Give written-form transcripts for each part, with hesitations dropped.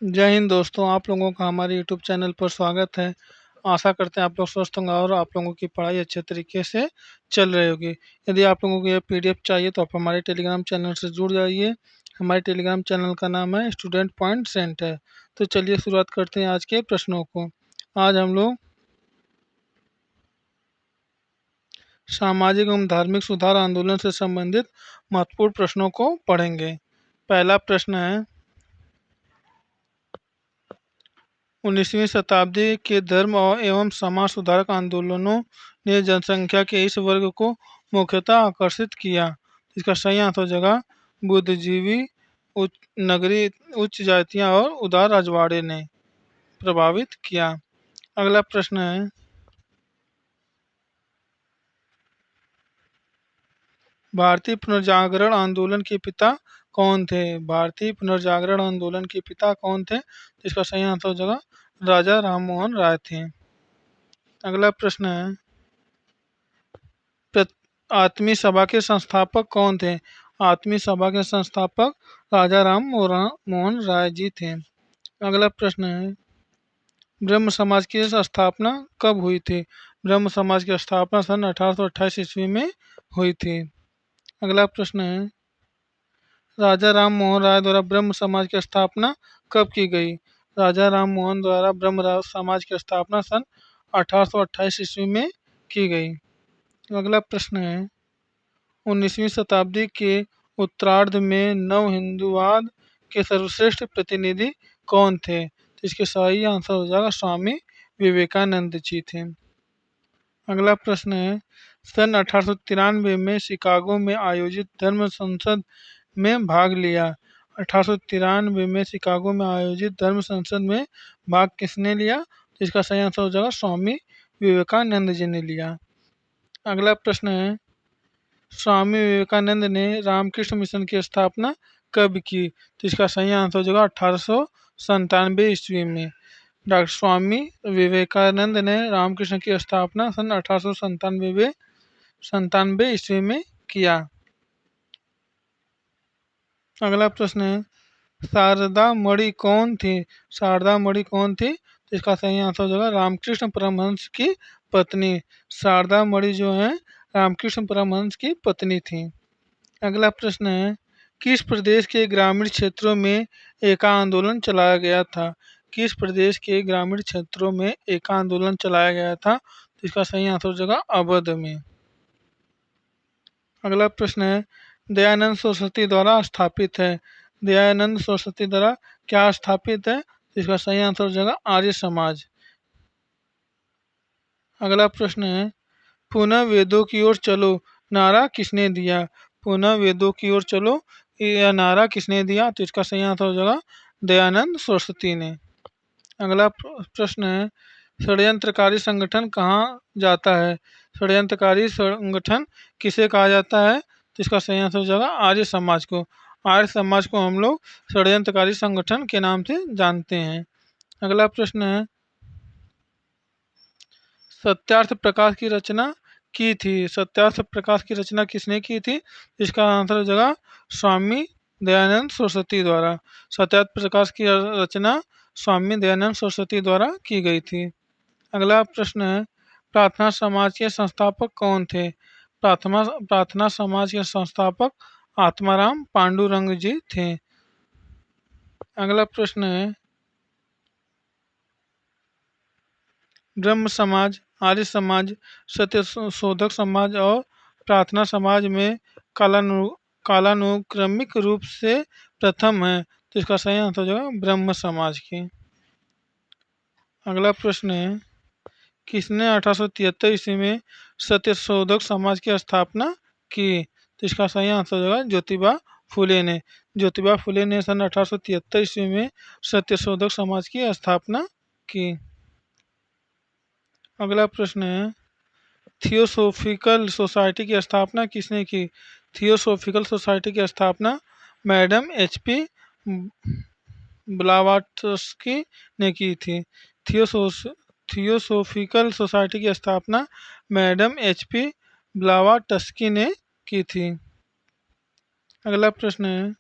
जय हिंद दोस्तों, आप लोगों का हमारे यूट्यूब चैनल पर स्वागत है। आशा करते हैं आप लोग स्वस्थ होंगे और आप लोगों की पढ़ाई अच्छे तरीके से चल रही होगी। यदि आप लोगों को ये पीडीएफ चाहिए तो आप हमारे टेलीग्राम चैनल से जुड़ जाइए। हमारे टेलीग्राम चैनल का नाम है स्टूडेंट पॉइंट सेंटर। तो चलिए शुरुआत करते हैं आज के प्रश्नों को। आज हम लोग सामाजिक एवं धार्मिक सुधार आंदोलन से संबंधित महत्वपूर्ण प्रश्नों को पढ़ेंगे। पहला प्रश्न है, 19वीं शताब्दी के धर्म और एवं समाज सुधारक आंदोलनों ने जनसंख्या के इस वर्ग को मुख्यतः आकर्षित किया। इसका सही आंसर जगह बुद्धिजीवी, उच्च नगरीय, उच्च जातियां और उदार रजवाड़े ने प्रभावित किया। अगला प्रश्न है, भारतीय पुनर्जागरण आंदोलन के पिता कौन थे? भारतीय पुनर्जागरण आंदोलन के पिता कौन थे? इसका सही आंसर जगह राजा राममोहन राय थे। अगला प्रश्न है, आत्मी सभा के संस्थापक कौन थे? आत्मी सभा के संस्थापक राजा राम मोहन राय जी थे। अगला प्रश्न है, ब्रह्म समाज की स्थापना कब हुई थी? ब्रह्म समाज की स्थापना सन 1828 ईस्वी में हुई थी। अगला प्रश्न है, राजा राम मोहन राय द्वारा ब्रह्म समाज की स्थापना कब की गई? राजा राम मोहन द्वारा ब्रह्म समाज की स्थापना सन 1828 ईस्वी में की गई। अगला प्रश्न है, 19वीं शताब्दी के उत्तरार्ध में नव हिंदूवाद के सर्वश्रेष्ठ प्रतिनिधि कौन थे? तो इसके सही आंसर हो जाएगा स्वामी विवेकानंद जी थे। अगला प्रश्न है, सन 1893 में शिकागो में आयोजित धर्म संसद में भाग लिया। 1893 में शिकागो में आयोजित धर्म संसद में भाग किसने लिया? तो इसका सही आंसर हो जाएगा स्वामी विवेकानंद जी ने लिया। अगला प्रश्न है, स्वामी विवेकानंद ने रामकृष्ण मिशन की स्थापना कब की? तो इसका सही आंसर हो जाएगा 1897 ईस्वी में। डॉक्टर स्वामी विवेकानंद ने रामकृष्ण की स्थापना सन 1897 ईस्वी में किया। अगला प्रश्न है, शारदा मणि कौन थी? शारदा मणि कौन थी? तो इसका सही आंसर हो जाएगा रामकृष्ण परमहंस की पत्नी। शारदा मणि जो है रामकृष्ण परमहंस की पत्नी थी। अगला प्रश्न है, किस प्रदेश के ग्रामीण क्षेत्रों में एका आंदोलन चलाया गया था? किस प्रदेश के ग्रामीण क्षेत्रों में एका आंदोलन चलाया गया था? तो इसका सही आंसर हो जाएगा अवध में। अगला प्रश्न है, दयानंद सरस्वती द्वारा स्थापित है। दयानंद सरस्वती द्वारा क्या स्थापित है? तो इसका सही आंसर हो जाएगा आर्य समाज। अगला प्रश्न है, पुनः वेदों की ओर चलो नारा किसने दिया? पुनः वेदों की ओर चलो यह नारा किसने दिया? तो इसका सही आंसर हो जाएगा दयानंद सरस्वती ने। अगला प्रश्न है, षड्यंत्रकारी संगठन कहाँ जाता है? षड्यंत्रकारी संगठन किसे कहा जाता है? तो इसका सही आंसर हो जाएगा आर्य समाज को। आर्य समाज को हम लोग षड्यंत्रकारी संगठन के नाम से जानते हैं। अगला प्रश्न है, सत्यार्थ प्रकाश की रचना की थी। सत्यार्थ प्रकाश की रचना किसने की थी? इसका आंसर हो जाएगा स्वामी दयानंद सरस्वती द्वारा। सत्यार्थ प्रकाश की रचना स्वामी दयानंद सरस्वती द्वारा की गई थी। अगला प्रश्न है, प्रार्थना समाज के संस्थापक कौन थे? प्रार्थना समाज के संस्थापक आत्माराम पांडुरंग जी थे। अगला प्रश्न है, ब्रह्म समाज, आर्य समाज, सत्य शोधक समाज और प्रार्थना समाज में कालानुक्रमिक रूप से प्रथम है। तो इसका सही आंसर हो जाएगा ब्रह्म समाज की। अगला प्रश्न है, किसने 1873 ईस्वी में सत्य शोधक समाज की स्थापना की? तो इसका सही आंसर हो जाएगा ज्योतिबा फुले ने। ज्योतिबा फुले ने सन 1873 ईस्वी में सत्य शोधक समाज की स्थापना की। अगला प्रश्न है, थियोसोफिकल सोसाइटी की स्थापना किसने की? थियोसोफिकल सोसाइटी की स्थापना मैडम एच.पी. ब्लावाट्स्की ने की थी। थियोसोफिकल सोसाइटी की स्थापना मैडम एच.पी. ब्लावाट्स्की ने की थी। अगला प्रश्न है,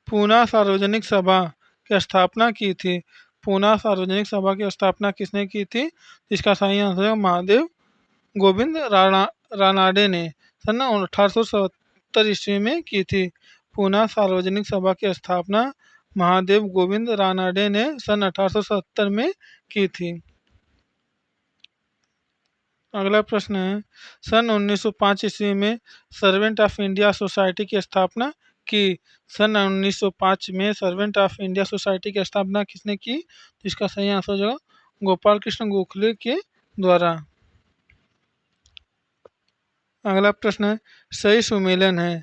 पूना सार्वजनिक सभा की स्थापना की थी? पूना सार्वजनिक सभा की स्थापना किसने की थी? इसका सही आंसर है महादेव गोविंद रानाडे ने सन 1870 ईस्वी में की थी। पूना सार्वजनिक सभा की स्थापना महादेव गोविंद रानाडे ने सन 1870 में की थी। अगला प्रश्न है, सन 1905 ईस्वी में सर्वेंट ऑफ इंडिया सोसाइटी की स्थापना की। सन 1905 में सर्वेंट ऑफ इंडिया सोसाइटी की स्थापना किसने की? इसका सही आंसर जो गोपाल कृष्ण गोखले के द्वारा। अगला प्रश्न है, सही सुमेलन है।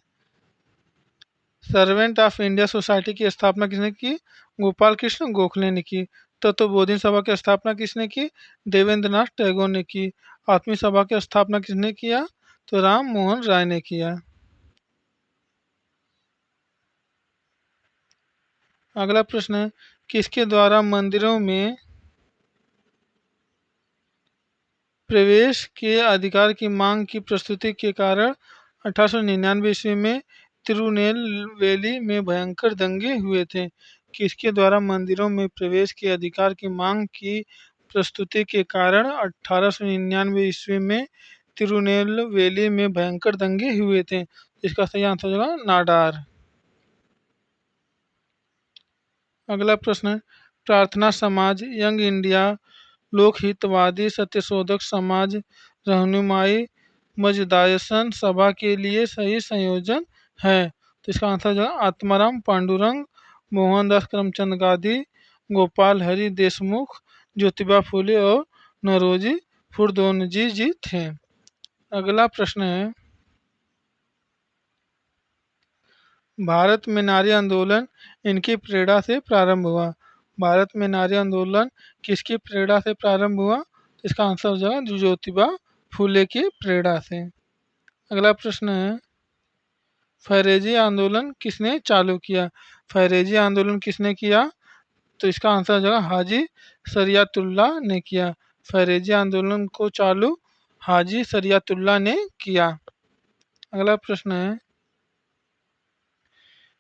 सर्वेंट ऑफ इंडिया सोसाइटी की स्थापना किसने की? गोपाल कृष्ण गोखले ने की। तत्वबोधिनी सभा की स्थापना किसने की? देवेंद्र नाथ टैगोर ने की। आत्मी सभा की स्थापना किसने किया? तो राम मोहन राय ने किया। अगला प्रश्न है, किसके द्वारा मंदिरों में प्रवेश के अधिकार की मांग की प्रस्तुति के कारण 1899 ईस्वी में तिरुनेलवेली में भयंकर दंगे हुए थे? किसके द्वारा मंदिरों में प्रवेश के अधिकार की मांग की प्रस्तुति के कारण 1899 ईस्वी में तिरुनेलवेली में भयंकर दंगे हुए थे? इसका सही आंसर होगा नाडार। अगला प्रश्न है, प्रार्थना समाज, यंग इंडिया, लोकहितवादी, सत्यशोधक समाज, रहनुमाई मजदायसन सभा के लिए सही संयोजन है? तो इसका आंसर जो है आत्माराम पांडुरंग, मोहनदास करमचंद गांधी, गोपाल हरि देशमुख, ज्योतिबा फुले और नौरोजी फुरदोनजी जी थे। अगला प्रश्न है, भारत में नारी आंदोलन इनकी प्रेरणा से प्रारंभ हुआ। भारत में नारी आंदोलन किसकी प्रेरणा से प्रारंभ हुआ? इसका आंसर जो है ज्योतिबा फूले की प्रेरणा से। अगला प्रश्न है, फैरेजी आंदोलन किसने चालू किया? फैरेजी आंदोलन किसने किया? तो इसका आंसर जो है हाजी शरियतुल्लाह ने किया। फैरेजी आंदोलन को चालू हाजी शरियतुल्लाह ने किया। अगला प्रश्न है,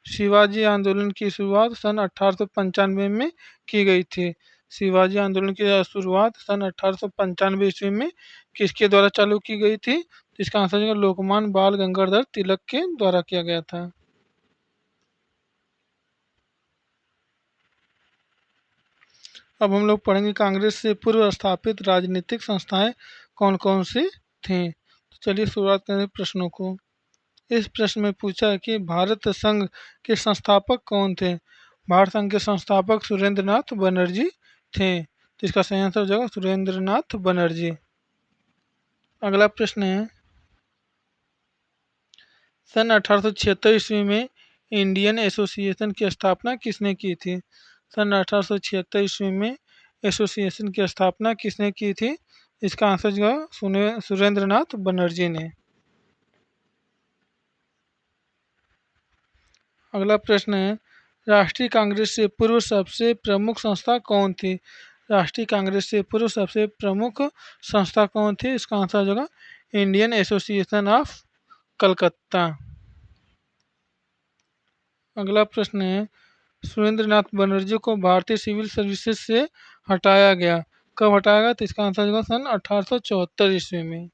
शिवाजी आंदोलन की शुरुआत सन 1895 में की गई थी। शिवाजी आंदोलन की शुरुआत सन 1895 ईस्वी में किसके द्वारा चालू की गई थी? इसका आंसर है लोकमान्य बाल गंगाधर तिलक के द्वारा किया गया था। अब हम लोग पढ़ेंगे कांग्रेस से पूर्व स्थापित राजनीतिक संस्थाएं कौन कौन सी थीं। तो चलिए शुरुआत करें प्रश्नों को। इस प्रश्न में पूछा है कि भारत संघ के संस्थापक कौन थे? भारत संघ के संस्थापक सुरेंद्र नाथ बनर्जी थे। तो इसका सही आंसर हो जाएगा सुरेंद्र नाथ बनर्जी। अगला प्रश्न है, सन 1876 ईस्वी में इंडियन एसोसिएशन की स्थापना किसने की थी? सन 1876 ईस्वी में एसोसिएशन की स्थापना किसने की थी? इसका आंसर जो है सुरेंद्र नाथ बनर्जी ने। अगला प्रश्न है, राष्ट्रीय कांग्रेस से पूर्व सबसे प्रमुख संस्था कौन थी? राष्ट्रीय कांग्रेस से पूर्व सबसे प्रमुख संस्था कौन थी? इसका आंसर होगा इंडियन एसोसिएशन ऑफ कलकत्ता। अगला प्रश्न है, सुरेंद्र नाथ बनर्जी को भारतीय सिविल सर्विसेज से हटाया गया, कब हटाया गया? तो इसका आंसर होगा सन 1874 ईस्वी में।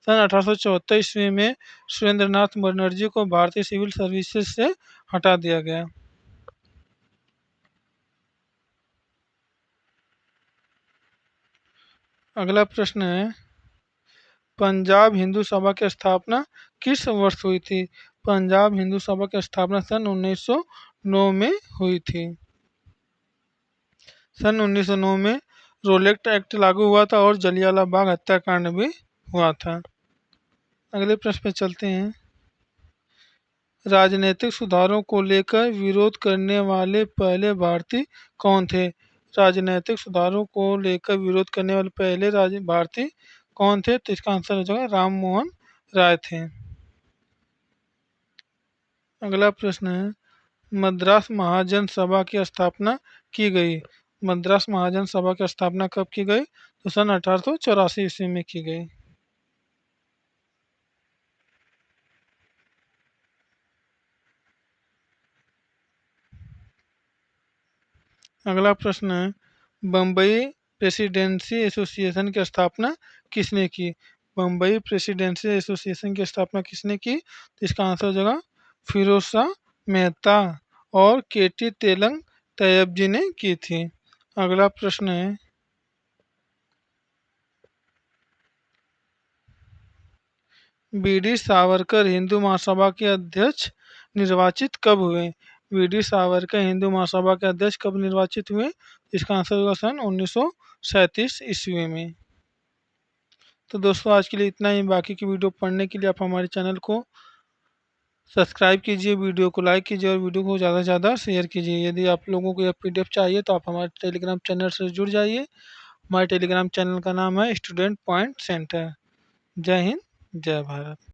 सन 1874 ईस्वी में सुरेंद्र नाथ बनर्जी को भारतीय सिविल सर्विसेज से हटा दिया गया। अगला प्रश्न है, पंजाब हिंदू सभा की स्थापना किस वर्ष हुई थी? पंजाब हिंदू सभा की स्थापना सन 1909 में हुई थी। सन 1909 में रोलेक्ट एक्ट लागू हुआ था और जलियांवाला बाग हत्याकांड भी हुआ था। अगले प्रश्न पे चलते हैं, राजनीतिक सुधारों को लेकर विरोध करने वाले पहले भारतीय कौन थे? राजनीतिक सुधारों को लेकर विरोध करने वाले पहले भारतीय कौन थे? तो इसका आंसर हो जाएगा राम मोहन राय थे। अगला प्रश्न है, मद्रास महाजन सभा की स्थापना की गई। मद्रास महाजन सभा की स्थापना कब की गई? तो सन 1884 ईस्वी में की गई। अगला प्रश्न है, बम्बई प्रेसिडेंसी एसोसिएशन की स्थापना किसने की? बम्बई प्रेसिडेंसी एसोसिएशन की स्थापना किसने की? तो इसका आंसर हो जाएगा फिरोज शाह मेहता और केटी तेलंग तैयब जी ने की थी। अगला प्रश्न है, बी डी सावरकर हिंदू महासभा के अध्यक्ष निर्वाचित कब हुए? बी डी सावरकर हिंदू महासभा के अध्यक्ष कब निर्वाचित हुए? इसका आंसर होगा सन 1937 ईस्वी में। तो दोस्तों आज के लिए इतना ही। बाकी की वीडियो पढ़ने के लिए आप हमारे चैनल को सब्सक्राइब कीजिए, वीडियो को लाइक कीजिए और वीडियो को ज़्यादा से ज़्यादा शेयर कीजिए। यदि आप लोगों को यह पीडीएफ चाहिए तो आप हमारे टेलीग्राम चैनल से जुड़ जाइए। हमारे टेलीग्राम चैनल का नाम है स्टूडेंट पॉइंट सेंटर। जय हिंद, जय भारत।